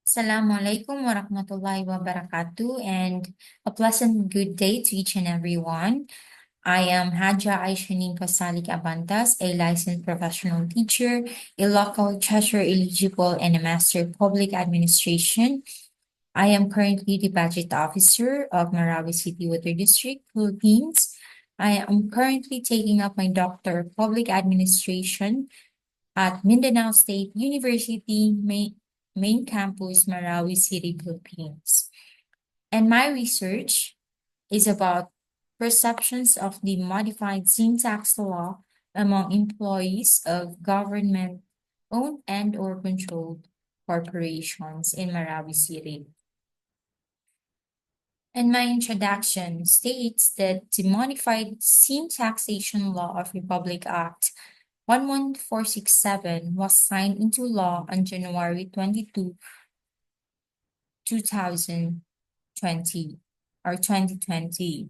Assalamualaikum warahmatullahi wabarakatuh and a pleasant good day to each and everyone. I am Haja Aisha Nimfa Abantas, a licensed professional teacher, a local treasurer eligible, and a master of public administration. I am currently the budget officer of Marawi City Water District, Philippines. I am currently taking up my Doctor of Public Administration at Mindanao State University main campus, Marawi City, Philippines. And my research is about perceptions of the modified syntax law among employees of government owned and or controlled corporations in Marawi City. And my introduction states that the modified sin taxation law of Republic Act 11467 was signed into law on January 22, 2020 or 2020,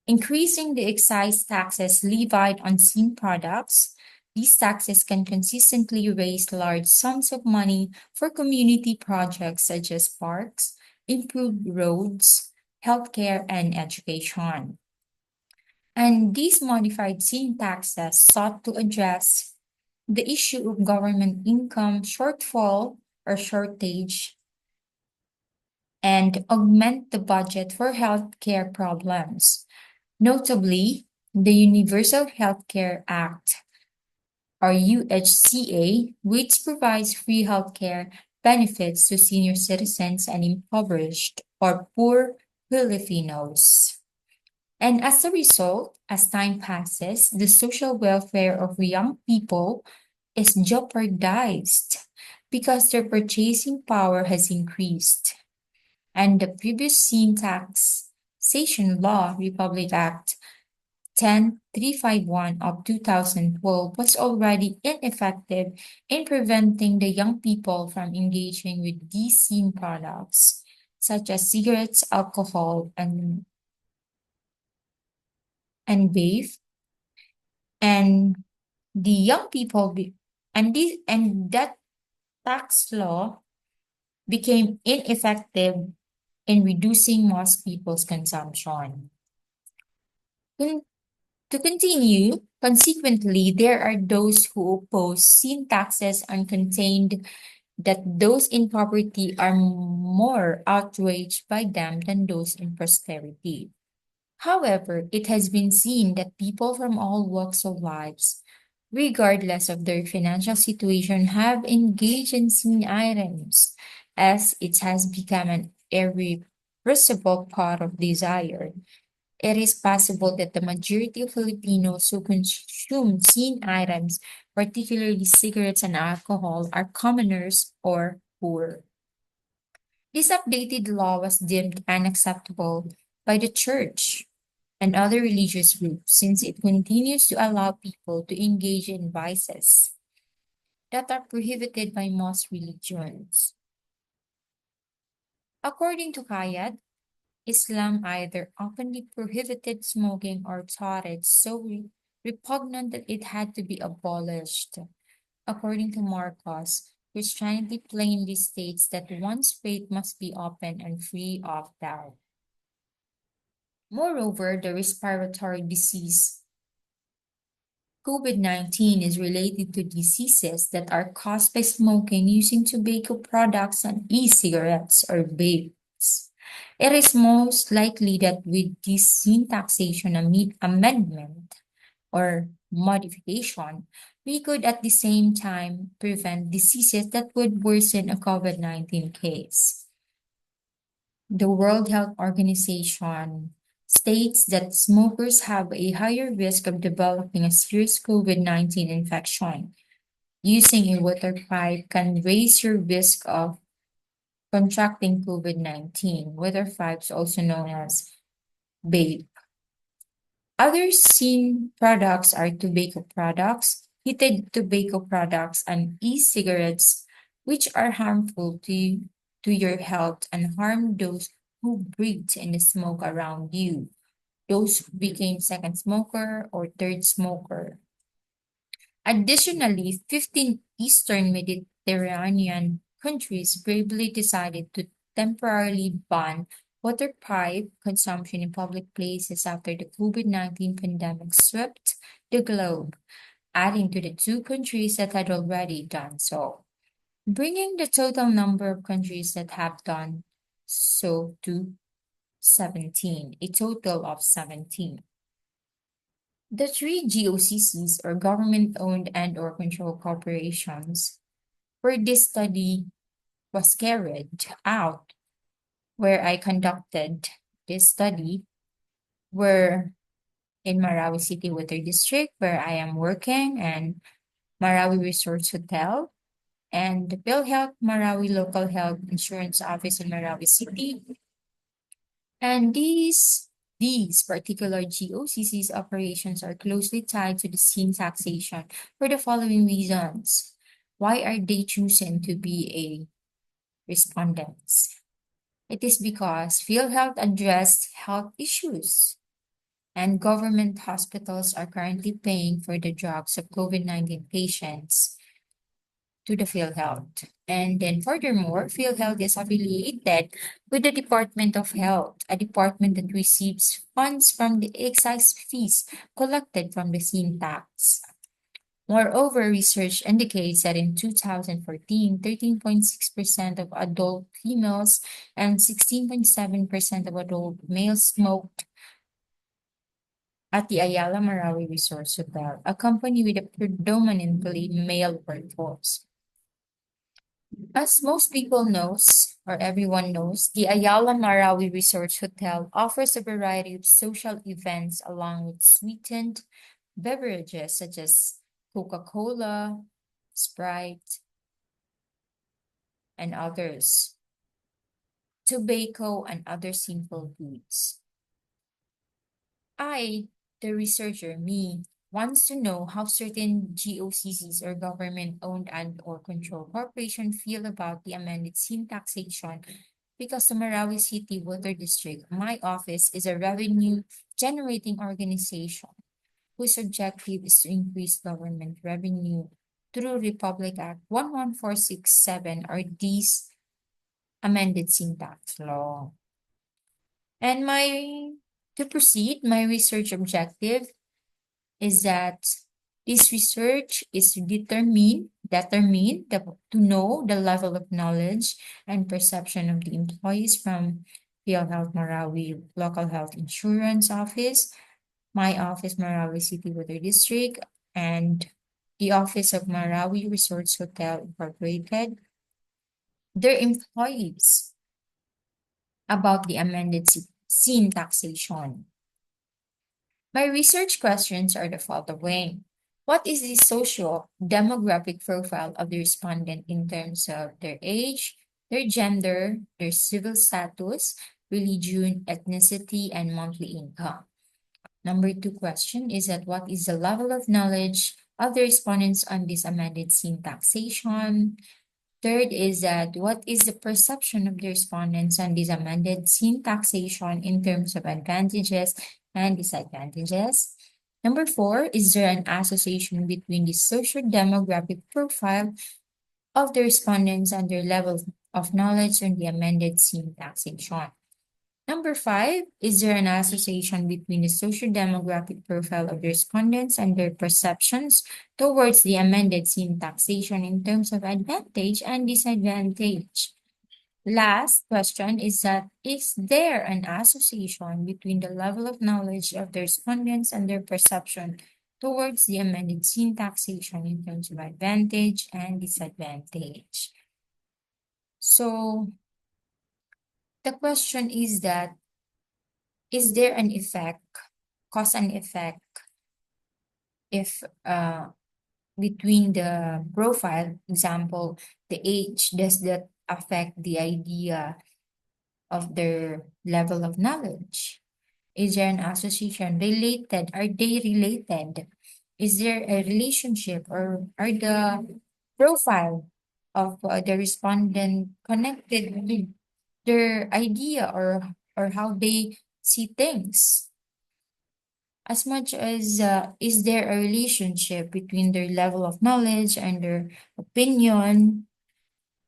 increasing the excise taxes levied on sin products. These taxes can consistently raise large sums of money for community projects such as parks, improved roads, healthcare, and education. And these modified sin taxes sought to address the issue of government income shortfall or shortage and augment the budget for healthcare problems. Notably, the Universal Healthcare Act, or UHCA, which provides free healthcare benefits to senior citizens and impoverished or poor Filipinos. And as a result, as time passes, the social welfare of young people is jeopardized because their purchasing power has increased. And the previous sin taxation law, Republic Act 10351 of 2012, was already ineffective in preventing the young people from engaging with these sin products, such as cigarettes, alcohol, and vape. And the young people and that tax law became ineffective in reducing most people's consumption. Con- To continue, consequently, there are those who oppose sin taxes and contend that those in poverty are more outraged by them than those in prosperity. However, it has been seen that people from all walks of lives, regardless of their financial situation, have engaged in sin items, as it has become an irrepressible part of desire. It is possible that the majority of Filipinos who consume sin items, particularly cigarettes and alcohol, are commoners or poor. This updated law was deemed unacceptable by the church and other religious groups since it continues to allow people to engage in vices that are prohibited by most religions. According to Kayat, Islam either openly prohibited smoking or taught it so repugnant that it had to be abolished. According to Marcos, Christianity plainly states that one's faith must be open and free of doubt. Moreover, the respiratory disease COVID-19 is related to diseases that are caused by smoking using tobacco products and e-cigarettes or vapes. It is most likely that with this sin taxation amendment or modification, we could at the same time prevent diseases that would worsen a COVID-19 case. The World Health Organization states that smokers have a higher risk of developing a serious COVID-19 infection. Using a water pipe can raise your risk of contracting COVID-19. Water pipes, also known as vape. Other seen products are tobacco products, heated tobacco products, and e-cigarettes, which are harmful to your health and harm those who breathe in the smoke around you, those who became second smoker or third smoker. Additionally, 15 Eastern Mediterranean countries bravely decided to temporarily ban water pipe consumption in public places after the COVID-19 pandemic swept the globe, adding to the two countries that had already done so, bringing the total number of countries that have done so to 17, a total of 17. The three GOCCs, or government-owned and/or controlled corporations, where this study was carried out, where I conducted this study, were in Marawi City Water District, where I am working, and Marawi Resorts Hotel, and the PhilHealth Marawi Local Health Insurance Office in Marawi City. And these particular GOCC's operations are closely tied to the scene taxation for the following reasons. Why are they chosen to be a respondents? It is because PhilHealth addressed health issues, and government hospitals are currently paying for the drugs of COVID-19 patients to the PhilHealth. And then furthermore, PhilHealth is affiliated with the Department of Health, a department that receives funds from the excise fees collected from the scene tax. Moreover, research indicates that in 2014, 13.6% of adult females and 16.7% of adult males smoked at the Ayala Marawi Resort Hotel, a company with a predominantly male workforce. As most people knows, or everyone knows, the Ayala Marawi Resort Hotel offers a variety of social events along with sweetened beverages such as Coca-Cola, Sprite, and others, tobacco, and other sinful goods. I, the researcher, me, wants to know how certain GOCCs or government-owned and/or controlled corporation feel about the amended sin taxation because the Marawi City Water District, my office, is a revenue-generating organization whose objective is to increase government revenue through Republic Act 11467 or these amended sin tax law. And to proceed, my research objective is that this research is to to know the level of knowledge and perception of the employees from PhilHealth Marawi Local Health Insurance Office, my office, Marawi City Water District, and the Office of Marawi Resorts Hotel Incorporated, their employees about the amended sin taxation. My research questions are the following. What is the social demographic profile of the respondent in terms of their age, their gender, their civil status, religion, ethnicity, and monthly income? Number two question is that what is the level of knowledge of the respondents on this amended sin taxation? Third is that what is the perception of the respondents on this amended sin taxation in terms of advantages and disadvantages? Number four, is there an association between the social demographic profile of the respondents and their level of knowledge on the amended sin taxation? Number five, is there an association between the social demographic profile of the respondents and their perceptions towards the amended sin taxation in terms of advantage and disadvantage? Last question is that is there an association between the level of knowledge of the respondents and their perception towards the amended sin taxation in terms of advantage and disadvantage? So the question is that is there an effect, cause and effect, if between the profile, example, the age, does that affect the idea of their level of knowledge? Is there an association related? Are they related? Is there a relationship or are the profile of the respondent connected with their idea or how they see things? As much as is there a relationship between their level of knowledge and their opinion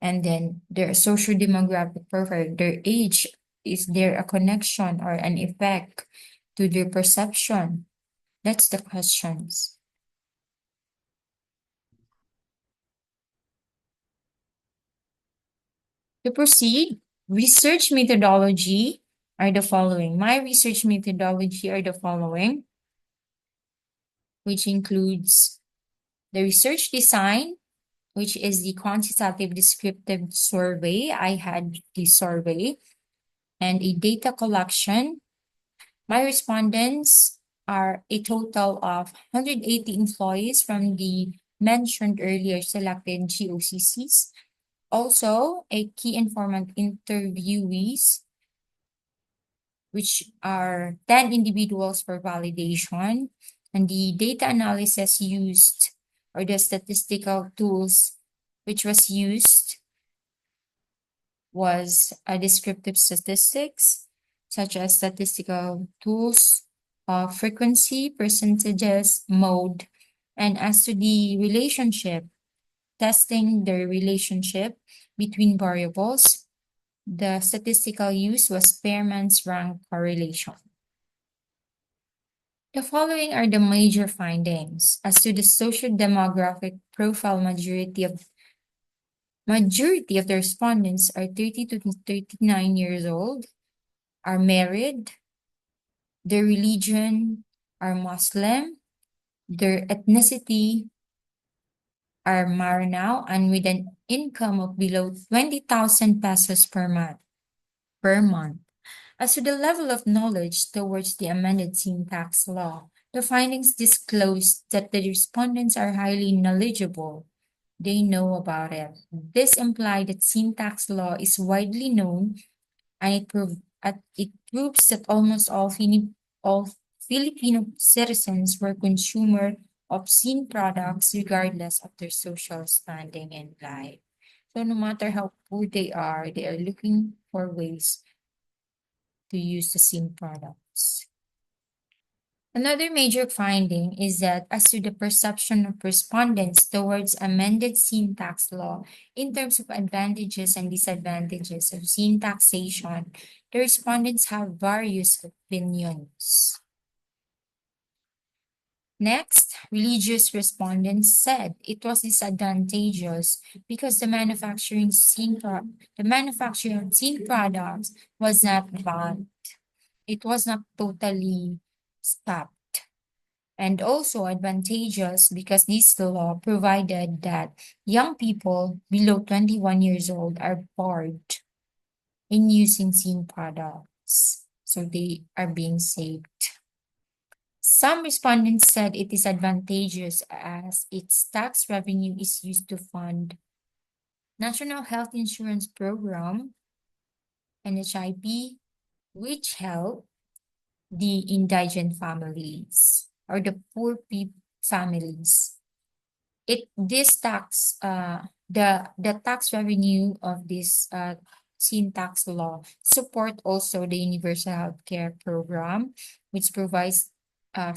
And then their social demographic profile, their age, is there a connection or an effect to their perception? That's the questions. To proceed, research methodology are the following. My research methodology are the following, which includes the research design, which is the quantitative descriptive survey. I had the survey and a data collection. My respondents are a total of 180 employees from the mentioned earlier selected GOCCs. Also, a key informant interviewees, which are 10 individuals for validation, and the data analysis used or the statistical tools which was used was a descriptive statistics, such as statistical tools of frequency, percentages, mode, and as to the relationship, testing the relationship between variables, the statistical use was Spearman's rank correlation. The following are the major findings. As to the social demographic profile, majority of the respondents are 30 to 39 years old, are married, their religion are Muslim, their ethnicity are Maranao, and with an income of below 20,000 pesos per month. As to the level of knowledge towards the amended sin tax law, the findings disclosed that the respondents are highly knowledgeable. They know about it. This implied that sin tax law is widely known, and it proves that almost all Filipino citizens were consumer of sin products regardless of their social standing in life. So no matter how poor they are looking for ways to use the sin products. Another major finding is that as to the perception of respondents towards amended sin tax law in terms of advantages and disadvantages of sin taxation, the respondents have various opinions. Next, religious respondents said it was disadvantageous because the manufacturing of sin products was not banned. It was not totally stopped, and also advantageous because this law provided that young people below 21 years old are barred in using sin products, so they are being saved. Some respondents said it is advantageous as its tax revenue is used to fund National Health Insurance Program, NHIP, which help the indigent families or the poor families. This tax the tax revenue of this sin tax law support also the universal healthcare program, which provides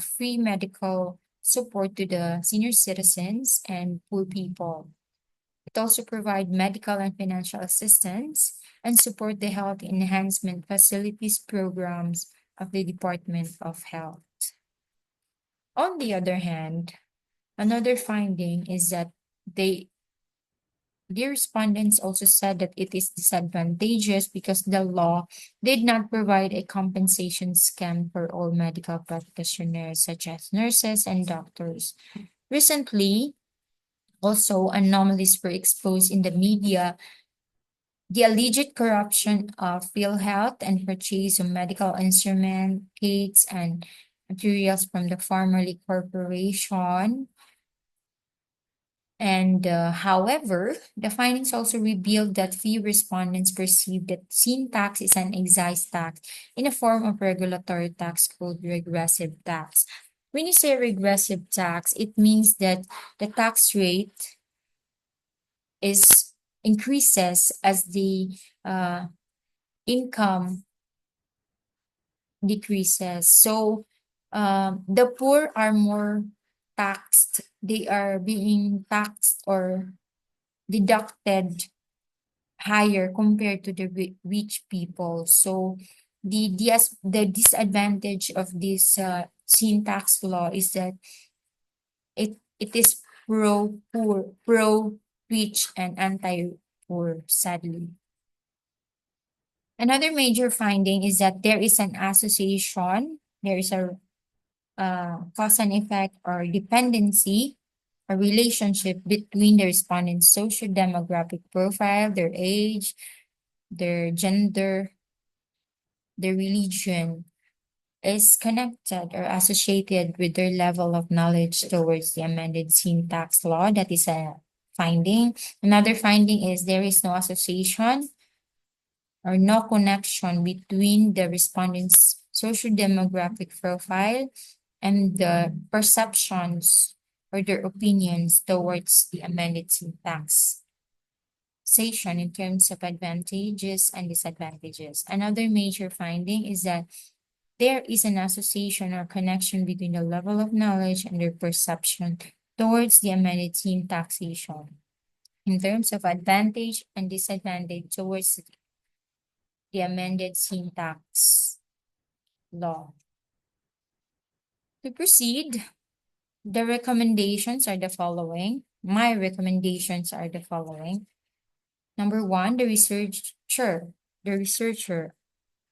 free medical support to the senior citizens and poor people. It also provide medical and financial assistance and support the health enhancement facilities programs of the Department of Health. On the other hand, another finding is that they the respondents also said that it is disadvantageous because the law did not provide a compensation scheme for all medical practitioners, such as nurses and doctors. Recently, also anomalies were exposed in the media. The alleged corruption of PhilHealth and purchase of medical instrument, kits, and materials from the formerly corporation. And however, the findings also revealed that few respondents perceive that sin tax is an excise tax in a form of regulatory tax called regressive tax. When you say regressive tax, it means that the tax rate is increases as the income decreases. So the poor are more taxed. They are being taxed or deducted higher compared to the rich people. So the disadvantage of this sin tax law is that it is pro poor, pro rich and anti poor, sadly. Another major finding is that there is an association, there is a cause and effect or dependency, a relationship between the respondent's social demographic profile, their age, their gender, their religion is connected or associated with their level of knowledge towards the amended sin tax law. That is a finding. Another finding is there is no association or no connection between the respondent's social demographic profile and the perceptions or their opinions towards the amended sin tax taxation in terms of advantages and disadvantages. Another major finding is that there is an association or connection between the level of knowledge and their perception towards the amended sin taxation in terms of advantage and disadvantage towards the amended sin tax law. To proceed, the recommendations are the following. My recommendations are the following. Number one, the researcher,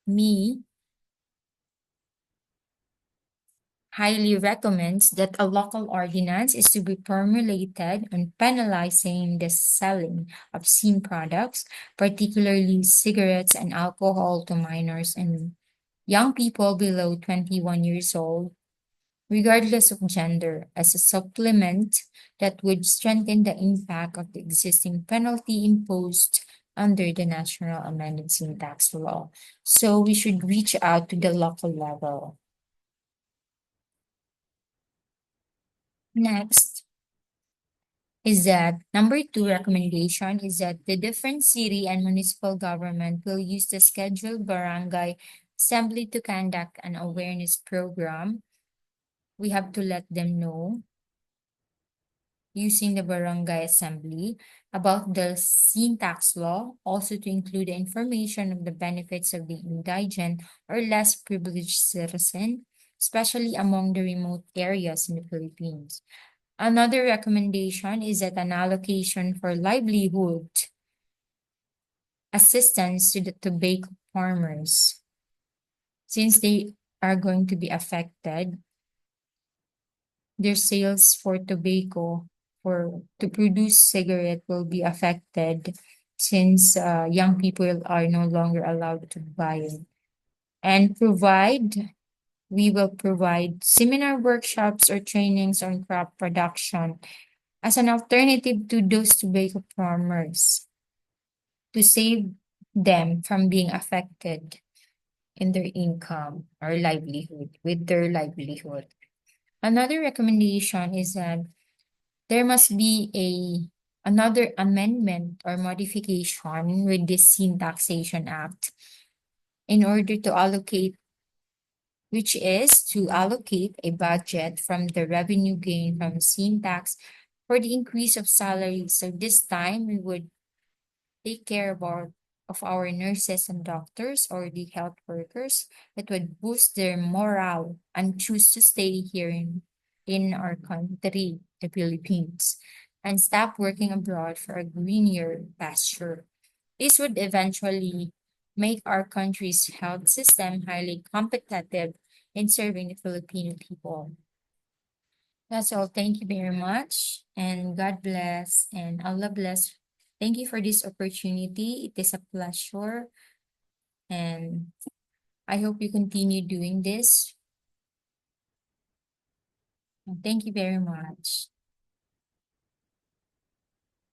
me, highly recommends that a local ordinance is to be formulated on penalizing the selling of sin products, particularly cigarettes and alcohol to minors and young people below 21 years old, regardless of gender, as a supplement that would strengthen the impact of the existing penalty imposed under the National Amended Sin Tax Law. So we should reach out to the local level. Next is that number two recommendation is that the different city and municipal government will use the scheduled barangay assembly to conduct an awareness program. We have to let them know using the barangay assembly about the sin tax law, also to include the information of the benefits of the indigent or less privileged citizen, especially among the remote areas in the Philippines. Another recommendation is that an allocation for livelihood assistance to the tobacco farmers, since they are going to be affected, their sales for tobacco for to produce cigarette will be affected since young people are no longer allowed to buy it. And we will provide seminar workshops or trainings on crop production as an alternative to those tobacco farmers to save them from being affected in their income or livelihood with their livelihood. Another recommendation is that there must be another amendment or modification with this Sin Taxation Act in order to allocate, which is to allocate a budget from the revenue gain from sin tax for the increase of salaries. So this time we would take care of our nurses and doctors or the health workers that would boost their morale and choose to stay here in our country, the Philippines, and stop working abroad for a greener pasture. This would eventually make our country's health system highly competitive in serving the Filipino people. That's all. Thank you very much. And God bless and Allah bless. Thank you for this opportunity. It is a pleasure. And I hope you continue doing this. And thank you very much.